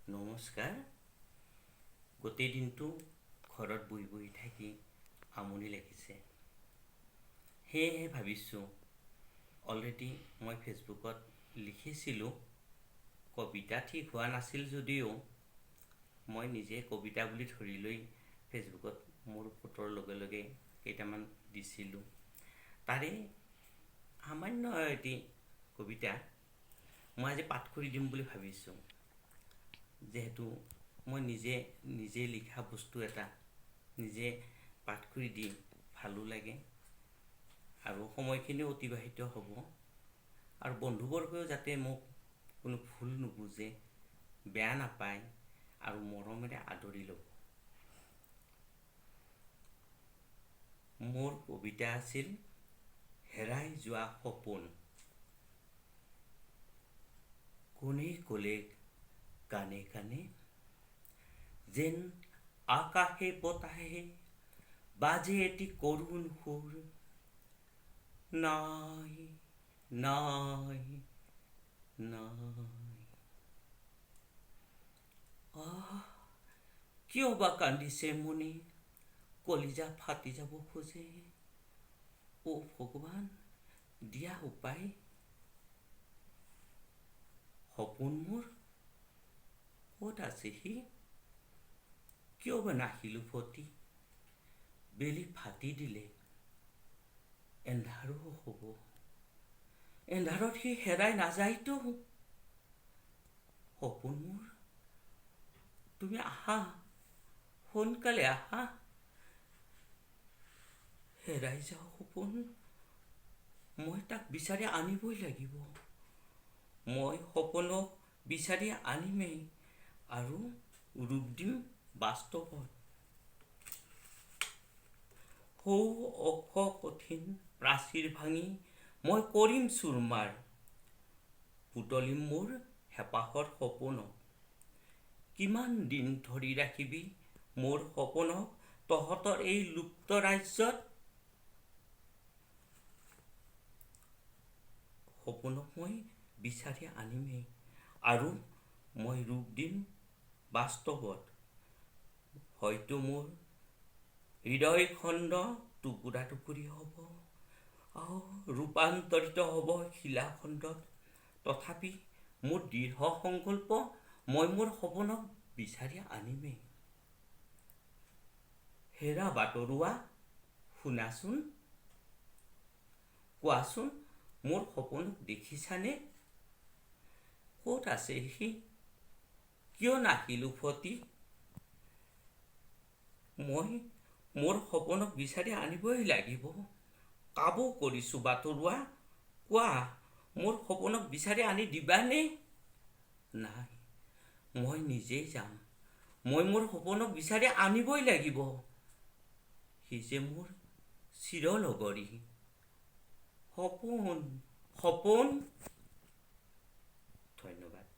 নমস্কাৰ। গোটেই দিনটো ঘৰত বহি বহি থাকি আমনি লাগিছে। সেয়েহে ভাবিছোঁ, অলৰেডি মই ফেচবুকত লিখিছিলোঁ, কবিতা ঠিক হোৱা নাছিল যদিও মই নিজে কবিতা বুলি ধৰি লৈ ফেচবুকত মোৰ ফটোৰ লগে লগে কেইটামান দিছিলোঁ। তাৰে সামান্য এটি কবিতা মই আজি পাঠ কৰি দিম বুলি ভাবিছোঁ। যিহেতু মই নিজে লিখা বস্তু এটা নিজে পাঠ কৰি দি ভালো লাগে আৰু সময়খিনিও অতিবাহিত হ'ব, আৰু বন্ধুবৰ্গও যাতে মোক কোনো ভুল নুবুজে, বেয়া নাপায় আৰু মৰমেৰে আদৰি ল'ব। মোৰ কবিতা আছিল হেৰাই যোৱা সপোন। কোনে ক'লে কানে কানে, যেন আকাশে বতাহে বাজে এটি করুণ সুর, নাই নাই নাই। কিয় বা কান্দিছে মনে, কলিজা ফাটি যাব খোজে। অ' ভগৱান, দিয়া উপায়। সপোন মোৰ ক'ত আছে সি? কিয় বা নাহিল উভতি? বেলি ফাটি দিলে এন্ধাৰো হ'ব। এন্ধাৰত সি হেৰাই নাযায়তো। সপোন মোৰ, তুমি আহা, সোনকালে আহা। হেৰাই যাওঁ সপোন, মই তাক বিচাৰি আনিবই লাগিব। মই সপোনক বিচাৰি আনিমেই আৰু ৰূপ দিম বাস্তৱত। সৌ অখ কঠিন প্ৰাচীৰ ভাঙি মই কৰিম চুৰমাৰ, পুতলিম মোৰ হেঁপাহৰ সপোনক। কিমান দিন ধৰি ৰাখিবি মোৰ সপোনক তহঁতৰ এই লুপ্ত ৰাজ্যত? সপোনক মই বিচাৰি আনিমেই আৰু মই ৰূপ দিম বাস্তৱত। হয়তো মোৰ হৃদয় খণ্ড টুকুৰা টুকুৰি হ'ব, ৰূপান্তৰিত হ'ব শিলাখণ্ডত। তথাপি মোৰ দৃঢ় সংকল্প, মই মোৰ সপোনক বিচাৰি আনিমেই। হেৰা বাটৰুৱা, শুনাচোন, কোৱাচোন মোৰ সপোনক দেখিছানে? ক'ত আছে সি? কিয় নাহিল উভতি? মই মোৰ সপোনক বিচাৰি আনিবই লাগিব। কাবৌ কৰিছোঁ বাটৰুৱা, কোৱা মোৰ সপোনক বিচাৰি আনি দিবানে? নাই, মই নিজেই যাম। মই মোৰ সপোনক বিচাৰি আনিবই লাগিব। সি যে মোৰ চিৰলগৰী। সপোন সপোন। ধন্যবাদ।